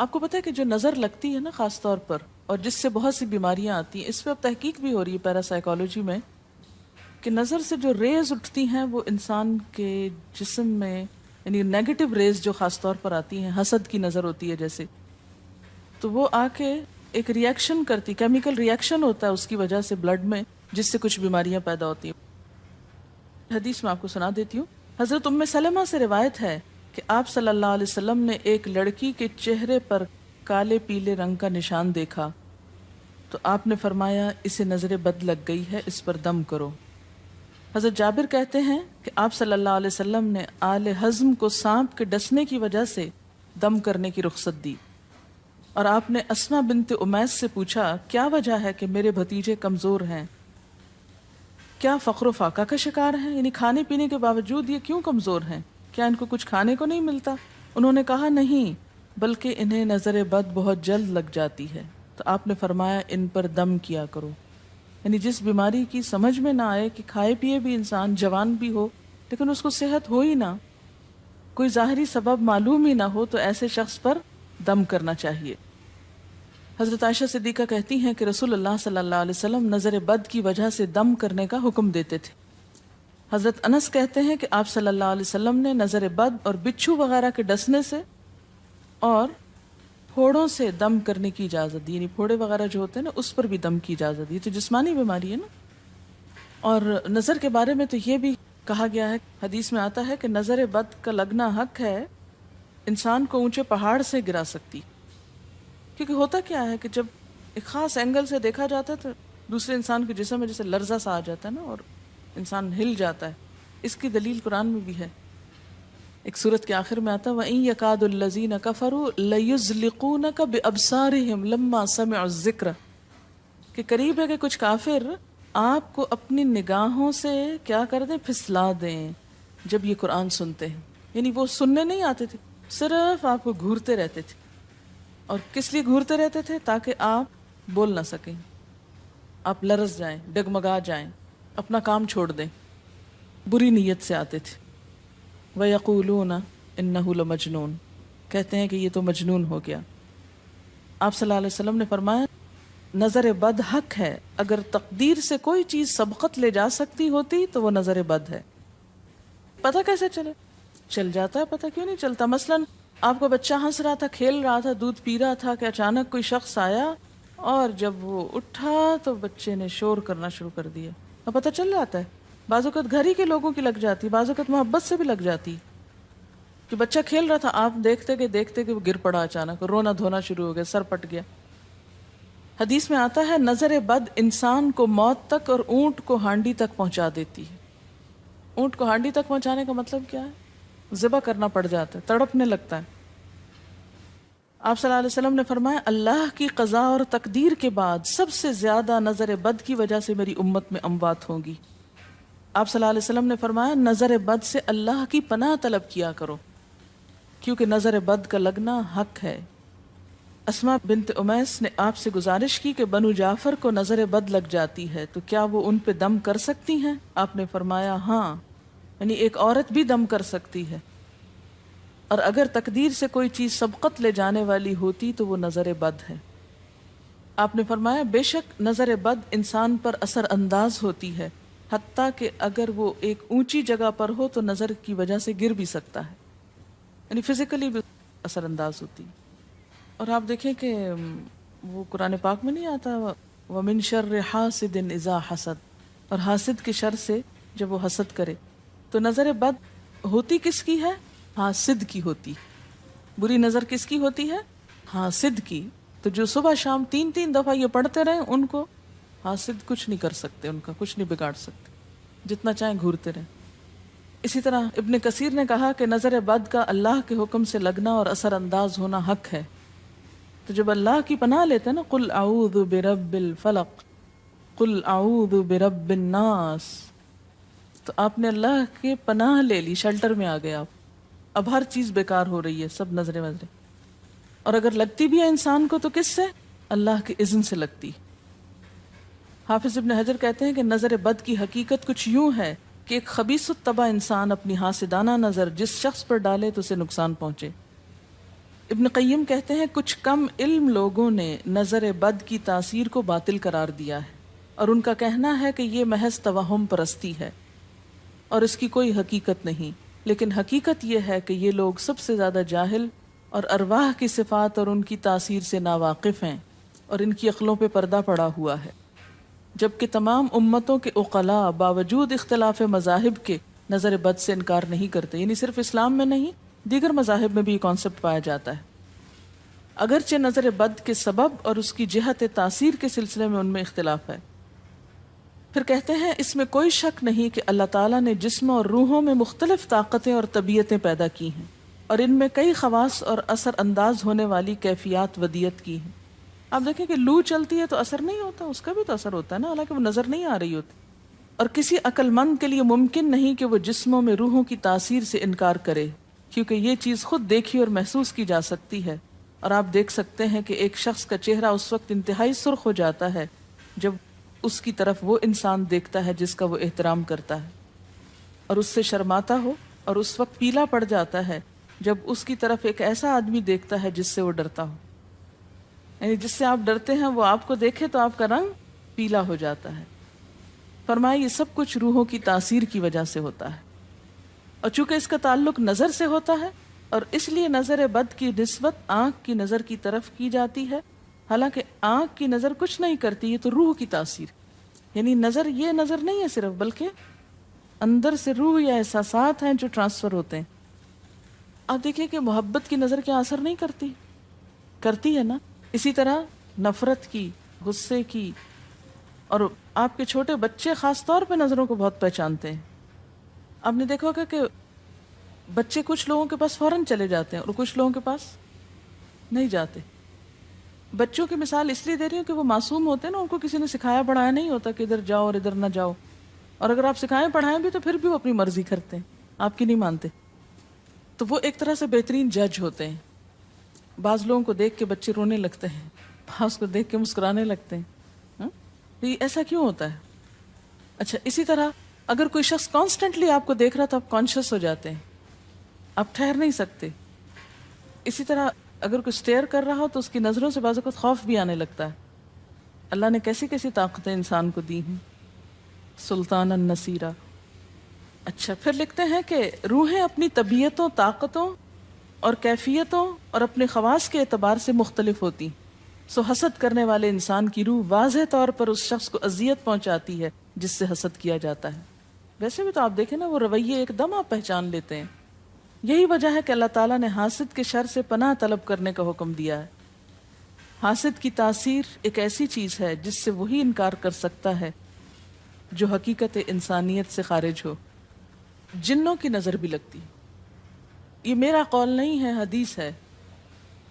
آپ کو پتہ ہے کہ جو نظر لگتی ہے نا خاص طور پر، اور جس سے بہت سی بیماریاں آتی ہیں، اس پہ اب تحقیق بھی ہو رہی ہے پیراسائیکالوجی میں، کہ نظر سے جو ریز اٹھتی ہیں وہ انسان کے جسم میں، یعنی نیگیٹو ریز جو خاص طور پر آتی ہیں، حسد کی نظر ہوتی ہے جیسے، تو وہ آ کے ایک ریئیکشن کرتی، کیمیکل ریئیکشن ہوتا ہے اس کی وجہ سے بلڈ میں، جس سے کچھ بیماریاں پیدا ہوتی ہیں۔ حدیث میں آپ کو سنا دیتی ہوں۔ حضرت ام سلمہ سے روایت ہے کہ آپ صلی اللہ علیہ وسلم نے ایک لڑکی کے چہرے پر کالے پیلے رنگ کا نشان دیکھا تو آپ نے فرمایا اسے نظر بد لگ گئی ہے، اس پر دم کرو۔ حضرت جابر کہتے ہیں کہ آپ صلی اللہ علیہ وسلم نے آل حزم کو سانپ کے ڈسنے کی وجہ سے دم کرنے کی رخصت دی، اور آپ نے اسما بنت امیس سے پوچھا کیا وجہ ہے کہ میرے بھتیجے کمزور ہیں، کیا فقر و فاقہ کا شکار ہیں، یعنی کھانے پینے کے باوجود یہ کیوں کمزور ہیں، کیا ان کو کچھ کھانے کو نہیں ملتا؟ انہوں نے کہا نہیں، بلکہ انہیں نظر بد بہت جلد لگ جاتی ہے، تو آپ نے فرمایا ان پر دم کیا کرو۔ یعنی جس بیماری کی سمجھ میں نہ آئے کہ کھائے پیے بھی انسان جوان بھی ہو لیکن اس کو صحت ہو ہی نہ، کوئی ظاہری سبب معلوم ہی نہ ہو، تو ایسے شخص پر دم کرنا چاہیے۔ حضرت عائشہ صدیقہ کہتی ہیں کہ رسول اللہ صلی اللہ علیہ وسلم نظر بد کی وجہ سے دم کرنے کا حکم دیتے تھے۔ حضرت انس کہتے ہیں کہ آپ صلی اللہ علیہ وسلم نے نظر بد اور بچھو وغیرہ کے ڈسنے سے اور پھوڑوں سے دم کرنے کی اجازت دی، یعنی پھوڑے وغیرہ جو ہوتے ہیں نا اس پر بھی دم کی اجازت دی، تو جسمانی بیماری ہے نا۔ اور نظر کے بارے میں تو یہ بھی کہا گیا ہے، حدیث میں آتا ہے کہ نظر بد کا لگنا حق ہے، انسان کو اونچے پہاڑ سے گرا سکتی، کیونکہ ہوتا کیا ہے کہ جب ایک خاص اینگل سے دیکھا جاتا ہے تو دوسرے انسان کے جسم میں جیسے لرزہ سا آ جاتا ہے نا، اور انسان ہل جاتا ہے۔ اس کی دلیل قرآن میں بھی ہے، ایک سورت کے آخر میں آتا ہے وَإِن يَكَادُ الَّذِينَ كَفَرُوا لَيُزْلِقُونَكَ بِأَبْصَارِهِمْ لَمَّا سَمِعُوا الذِّكْرَ، کہ قریب ہے کہ کچھ کافر آپ کو اپنی نگاہوں سے کیا کر دیں، پھسلا دیں جب یہ قرآن سنتے ہیں۔ یعنی وہ سننے نہیں آتے تھے، صرف آپ کو گھورتے رہتے تھے۔ اور کس لیے گھورتے رہتے تھے؟ تاکہ آپ بول نہ سکیں، آپ لرز جائیں، ڈگمگا جائیں، اپنا کام چھوڑ دیں، بری نیت سے آتے تھے۔ وَيَقُولُونَ إِنَّهُ لَمَجْنُونَ، کہتے ہیں کہ یہ تو مجنون ہو گیا۔ آپ صلی اللہ علیہ وسلم نے فرمایا نظر بد حق ہے، اگر تقدیر سے کوئی چیز سبقت لے جا سکتی ہوتی تو وہ نظر بد ہے۔ پتہ کیسے چلے؟ چل جاتا ہے، پتہ کیوں نہیں چلتا؟ مثلاً آپ کا بچہ ہنس رہا تھا، کھیل رہا تھا، دودھ پی رہا تھا کہ اچانک کوئی شخص آیا اور جب وہ اٹھا تو بچے نے شور کرنا شروع کر دیا، اب پتہ چل جاتا ہے۔ بعض اوقات گھر ہی کے لوگوں کی لگ جاتی، بعض اوقات محبت سے بھی لگ جاتی، کہ بچہ کھیل رہا تھا، آپ دیکھتے کہ وہ گر پڑا، اچانک رونا دھونا شروع ہو گیا، سر پٹ گیا۔ حدیث میں آتا ہے نظر بد انسان کو موت تک اور اونٹ کو ہانڈی تک پہنچا دیتی ہے۔ اونٹ کو ہانڈی تک پہنچانے کا مطلب کیا ہے؟ ذبح کرنا پڑ جاتا ہے، تڑپنے لگتا ہے۔ آپ صلی اللہ علیہ وسلم نے فرمایا اللہ کی قضاء اور تقدیر کے بعد سب سے زیادہ نظر بد کی وجہ سے میری امت میں اموات ہوں گی۔ آپ صلی اللہ علیہ وسلم نے فرمایا نظر بد سے اللہ کی پناہ طلب کیا کرو، کیونکہ نظر بد کا لگنا حق ہے۔ اسما بنت امیس نے آپ سے گزارش کی کہ بنو جعفر کو نظر بد لگ جاتی ہے تو کیا وہ ان پہ دم کر سکتی ہیں؟ آپ نے فرمایا ہاں، یعنی ایک عورت بھی دم کر سکتی ہے، اور اگر تقدیر سے کوئی چیز سبقت لے جانے والی ہوتی تو وہ نظر بد ہے۔ آپ نے فرمایا بے شک نظر بد انسان پر اثر انداز ہوتی ہے، حتیٰ کہ اگر وہ ایک اونچی جگہ پر ہو تو نظر کی وجہ سے گر بھی سکتا ہے، یعنی فزیکلی بھی اثر انداز ہوتی۔ اور آپ دیکھیں کہ وہ قرآن پاک میں نہیں آتا وَمِن شَرِّ حَاسِدٍ إِذَا حَسَد، اور حاسد کے شر سے جب وہ حسد کرے، تو نظر بد ہوتی کس کی ہے؟ حاسد کی ہوتی۔ بری نظر کس کی ہوتی ہے؟ حاسد کی۔ تو جو صبح شام 3 دفعہ یہ پڑھتے رہیں ان کو حاسد کچھ نہیں کر سکتے، ان کا کچھ نہیں بگاڑ سکتے، جتنا چاہیں گھورتے رہیں۔ اسی طرح ابن کثیر نے کہا کہ نظر بد کا اللہ کے حکم سے لگنا اور اثر انداز ہونا حق ہے۔ تو جب اللہ کی پناہ لیتے ہیں نا قل اعوذ برب الفلق قل اعوذ برب الناس، تو آپ نے اللہ کے پناہ لے لی، شیلٹر میں آ گئے آپ، اب ہر چیز بیکار ہو رہی ہے، سب نظریں وظریں، اور اگر لگتی بھی ہے انسان کو تو کس سے؟ اللہ کے اذن سے لگتی۔ حافظ ابن حجر کہتے ہیں کہ نظر بد کی حقیقت کچھ یوں ہے کہ ایک خبیث الطبع انسان اپنی حاسدانہ نظر جس شخص پر ڈالے تو اسے نقصان پہنچے۔ ابن قیم کہتے ہیں کچھ کم علم لوگوں نے نظر بد کی تاثیر کو باطل قرار دیا ہے اور ان کا کہنا ہے کہ یہ محض توہم پرستی ہے اور اس کی کوئی حقیقت نہیں، لیکن حقیقت یہ ہے کہ یہ لوگ سب سے زیادہ جاہل اور ارواح کی صفات اور ان کی تاثیر سے ناواقف ہیں اور ان کی عقلوں پہ پردہ پڑا ہوا ہے، جبکہ تمام امتوں کے عقلاء باوجود اختلاف مذاہب کے نظر بد سے انکار نہیں کرتے، یعنی صرف اسلام میں نہیں دیگر مذاہب میں بھی یہ کانسیپٹ پایا جاتا ہے، اگرچہ نظر بد کے سبب اور اس کی جہت تاثیر کے سلسلے میں ان میں اختلاف ہے۔ پھر کہتے ہیں اس میں کوئی شک نہیں کہ اللہ تعالیٰ نے جسم اور روحوں میں مختلف طاقتیں اور طبیعتیں پیدا کی ہیں اور ان میں کئی خواص اور اثر انداز ہونے والی کیفیات ودیت کی ہیں۔ آپ دیکھیں کہ لو چلتی ہے تو اثر نہیں ہوتا، اس کا بھی تو اثر ہوتا ہے نا، حالانکہ وہ نظر نہیں آ رہی ہوتی، اور کسی عقل مند کے لیے ممکن نہیں کہ وہ جسموں میں روحوں کی تاثیر سے انکار کرے، کیونکہ یہ چیز خود دیکھی اور محسوس کی جا سکتی ہے، اور آپ دیکھ سکتے ہیں کہ ایک شخص کا چہرہ اس وقت انتہائی سرخ ہو جاتا ہے جب اس کی طرف وہ انسان دیکھتا ہے جس کا وہ احترام کرتا ہے، اور اس سے شرماتا ہو، اور اس وقت پیلا پڑ جاتا ہے جب اس کی طرف ایک ایسا آدمی دیکھتا ہے جس سے وہ ڈرتا ہو، یعنی جس سے آپ ڈرتے ہیں وہ آپ کو دیکھے تو آپ کا رنگ پیلا ہو جاتا ہے۔ فرمایا یہ سب کچھ روحوں کی تاثیر کی وجہ سے ہوتا ہے، اور چونکہ اس کا تعلق نظر سے ہوتا ہے اور اس لیے نظر بد کی نسبت آنکھ کی نظر کی طرف کی جاتی ہے، حالانکہ آنکھ کی نظر کچھ نہیں کرتی، یہ تو روح کی تاثیر، یعنی نظر یہ نظر نہیں ہے صرف، بلکہ اندر سے روح یا احساسات ہیں جو ٹرانسفر ہوتے ہیں۔ آپ دیکھیں کہ محبت کی نظر کیا اثر نہیں کرتی، کرتی ہے نا، اسی طرح نفرت کی، غصے کی، اور آپ کے چھوٹے بچے خاص طور پہ نظروں کو بہت پہچانتے ہیں۔ آپ نے دیکھا ہوگا کہ بچے کچھ لوگوں کے پاس فوراً چلے جاتے ہیں اور کچھ لوگوں کے پاس نہیں جاتے۔ بچوں کی مثال اس لیے دے رہی ہوں کہ وہ معصوم ہوتے ہیں نا، ان کو کسی نے سکھایا پڑھایا نہیں ہوتا کہ ادھر جاؤ اور ادھر نہ جاؤ، اور اگر آپ سکھائیں پڑھائیں بھی تو پھر بھی وہ اپنی مرضی کرتے ہیں، آپ کی نہیں مانتے، تو وہ ایک طرح سے بہترین جج ہوتے ہیں۔ بعض لوگوں کو دیکھ کے بچے رونے لگتے ہیں، بعض کو دیکھ کے مسکرانے لگتے ہیں، تو یہ ایسا کیوں ہوتا ہے؟ اچھا، اسی طرح اگر کوئی شخص کانسٹنٹلی آپ کو دیکھ رہا تو آپ کانشیس ہو جاتے ہیں، آپ ٹھہر نہیں سکتے۔ اسی طرح اگر کوئی سٹیئر کر رہا ہو تو اس کی نظروں سے بعض اوقات خوف بھی آنے لگتا ہے۔ اللہ نے کیسی کیسی طاقتیں انسان کو دی ہیں، سلطان النصیرہ۔ اچھا، پھر لکھتے ہیں کہ روحیں اپنی طبیعتوں، طاقتوں اور کیفیتوں اور اپنے خواص کے اعتبار سے مختلف ہوتی، سو حسد کرنے والے انسان کی روح واضح طور پر اس شخص کو اذیت پہنچاتی ہے جس سے حسد کیا جاتا ہے۔ ویسے بھی تو آپ دیکھیں نا، وہ رویے ایک دم آپ پہچان لیتے ہیں۔ یہی وجہ ہے کہ اللہ تعالیٰ نے حاسد کے شر سے پناہ طلب کرنے کا حکم دیا ہے۔ حاسد کی تاثیر ایک ایسی چیز ہے جس سے وہی انکار کر سکتا ہے جو حقیقت انسانیت سے خارج ہو۔ جنوں کی نظر بھی لگتی، یہ میرا قول نہیں ہے، حدیث ہے۔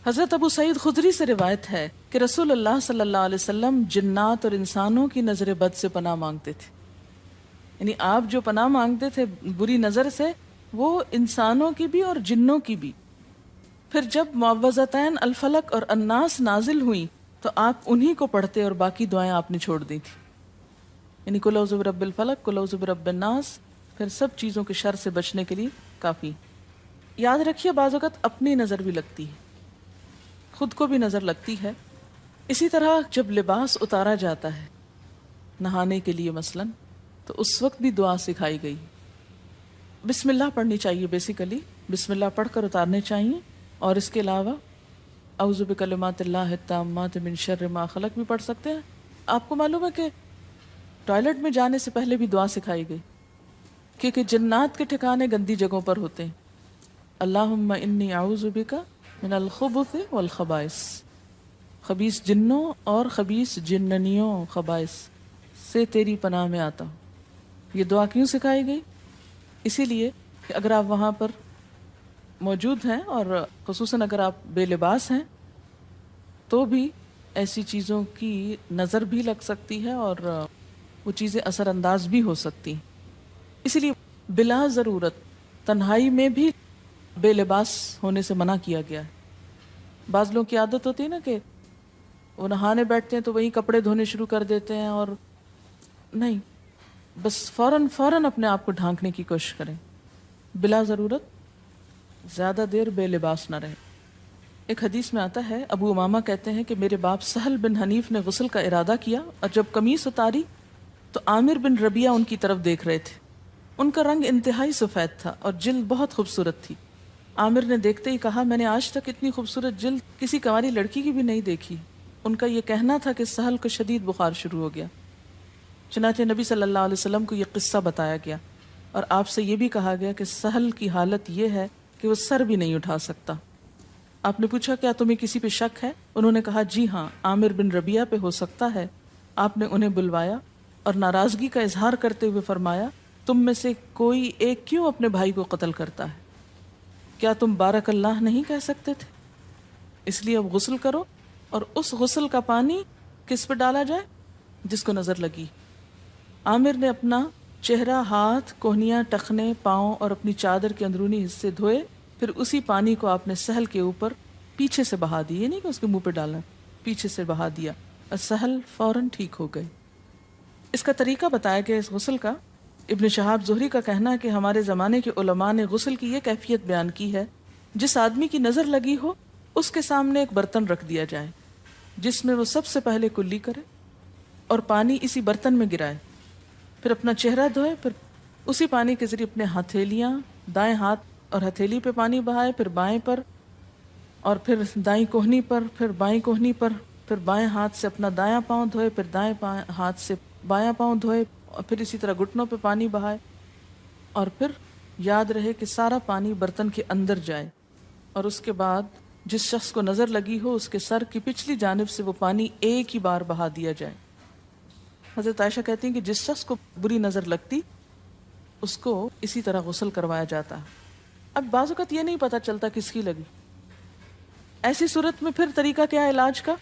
حضرت ابو سعید خدری سے روایت ہے کہ رسول اللہ صلی اللہ علیہ وسلم جنات اور انسانوں کی نظر بد سے پناہ مانگتے تھے، یعنی آپ جو پناہ مانگتے تھے بری نظر سے، وہ انسانوں کی بھی اور جنوں کی بھی۔ پھر جب معوذتین الفلق اور الناس نازل ہوئیں تو آپ انہی کو پڑھتے اور باقی دعائیں آپ نے چھوڑ دی تھی، یعنی قل اعوذ برب الفلق، قل اعوذ برب الناس، پھر سب چیزوں کے شر سے بچنے کے لیے کافی۔ یاد رکھیے بعض اوقات اپنی نظر بھی لگتی ہے، خود کو بھی نظر لگتی ہے۔ اسی طرح جب لباس اتارا جاتا ہے نہانے کے لیے مثلاً، تو اس وقت بھی دعا سکھائی گئی، بسم اللہ پڑھنی چاہیے، بیسیکلی بسم اللہ پڑھ کر اتارنے چاہیے، اور اس کے علاوہ اعوذ بکلمات اللہ التامات من شر ما خلق بھی پڑھ سکتے ہیں۔ آپ کو معلوم ہے کہ ٹوائلٹ میں جانے سے پہلے بھی دعا سکھائی گئی، کیونکہ جنات کے ٹھکانے گندی جگہوں پر ہوتے ہیں۔ اللہم انی اعوذ بک من الخبث والخبائث، خبیث جنوں اور خبیث جننیوں، خبائث سے تیری پناہ میں آتا ہوں۔ یہ دعا کیوں سکھائی گئی؟ اسی لیے کہ اگر آپ وہاں پر موجود ہیں، اور خصوصاً اگر آپ بے لباس ہیں، تو بھی ایسی چیزوں کی نظر بھی لگ سکتی ہے اور وہ چیزیں اثر انداز بھی ہو سکتی ہیں۔ اسی لیے بلا ضرورت تنہائی میں بھی بے لباس ہونے سے منع کیا گیا ہے۔ بعض لوگوں کی عادت ہوتی ہے نا کہ وہ نہانے بیٹھتے ہیں تو وہیں کپڑے دھونے شروع کر دیتے ہیں، اور نہیں، بس فوراً اپنے آپ کو ڈھانکنے کی کوشش کریں، بلا ضرورت زیادہ دیر بے لباس نہ رہیں۔ ایک حدیث میں آتا ہے، ابو امامہ کہتے ہیں کہ میرے باپ سہل بن حنیف نے غسل کا ارادہ کیا اور جب قمیص اتاری تو عامر بن ربیعہ ان کی طرف دیکھ رہے تھے۔ ان کا رنگ انتہائی سفید تھا اور جلد بہت خوبصورت تھی۔ عامر نے دیکھتے ہی کہا، میں نے آج تک اتنی خوبصورت جلد کسی کنواری لڑکی کی بھی نہیں دیکھی۔ ان کا یہ کہنا تھا کہ سہل کو شدید بخار شروع ہو گیا۔ چنانچہ نبی صلی اللہ علیہ وسلم کو یہ قصہ بتایا گیا اور آپ سے یہ بھی کہا گیا کہ سہل کی حالت یہ ہے کہ وہ سر بھی نہیں اٹھا سکتا۔ آپ نے پوچھا، کیا تمہیں کسی پہ شک ہے؟ انہوں نے کہا، جی ہاں، عامر بن ربیعہ پہ ہو سکتا ہے۔ آپ نے انہیں بلوایا اور ناراضگی کا اظہار کرتے ہوئے فرمایا، تم میں سے کوئی ایک کیوں اپنے بھائی کو قتل کرتا ہے؟ کیا تم بارک اللہ نہیں کہہ سکتے تھے؟ اس لیے اب غسل کرو، اور اس غسل کا پانی کس پہ ڈالا جائے؟ جس کو نظر لگی۔ عامر نے اپنا چہرہ، ہاتھ، کوہنیاں، ٹخنے، پاؤں اور اپنی چادر کے اندرونی حصے دھوئے، پھر اسی پانی کو آپ نے سہل کے اوپر پیچھے سے بہا دیا، یہ نہیں کہ اس کے منہ پہ ڈالنا، پیچھے سے بہا دیا، اور سہل فوراً ٹھیک ہو گئے۔ اس کا طریقہ بتایا گیا اس غسل کا۔ ابن شہاب زہری کا کہنا ہے کہ ہمارے زمانے کے علماء نے غسل کی یہ کیفیت بیان کی ہے، جس آدمی کی نظر لگی ہو اس کے سامنے ایک برتن رکھ دیا جائے جس میں وہ سب سے پہلے کلی کرے اور پانی اسی برتن میں گرائے، پھر اپنا چہرہ دھوئے، پھر اسی پانی کے ذریعے اپنے ہتھیلیاں، دائیں ہاتھ اور ہتھیلی پہ پانی بہائے، پھر بائیں پر، اور پھر دائیں کوہنی پر، پھر بائیں کوہنی پر، پھر بائیں ہاتھ سے اپنا دایاں پاؤں دھوئے، پھر دائیں ہاتھ سے بایاں پاؤں دھوئے، اور پھر اسی طرح گھٹنوں پہ پانی بہائے، اور پھر یاد رہے کہ سارا پانی برتن کے اندر جائے، اور اس کے بعد جس شخص کو نظر لگی ہو اس کے سر کی پچھلی جانب سے وہ پانی ایک ہی بار بہا دیا جائے۔ حضرت عائشہ کہتی ہیں کہ جس شخص کو بری نظر لگتی اس کو اسی طرح غسل کروایا جاتا۔ اب بعض اوقات یہ نہیں پتہ چلتا کس کی لگی، ایسی صورت میں پھر طریقہ کیا ہے علاج کا؟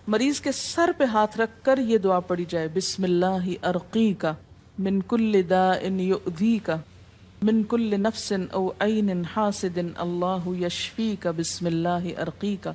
مریض کے سر پہ ہاتھ رکھ کر یہ دعا پڑھی جائے، بسم اللہ ارقیک من کل داء یؤذیک من کل نفس او عین حاسد اللہ یشفیک بسم اللہ ارقیک۔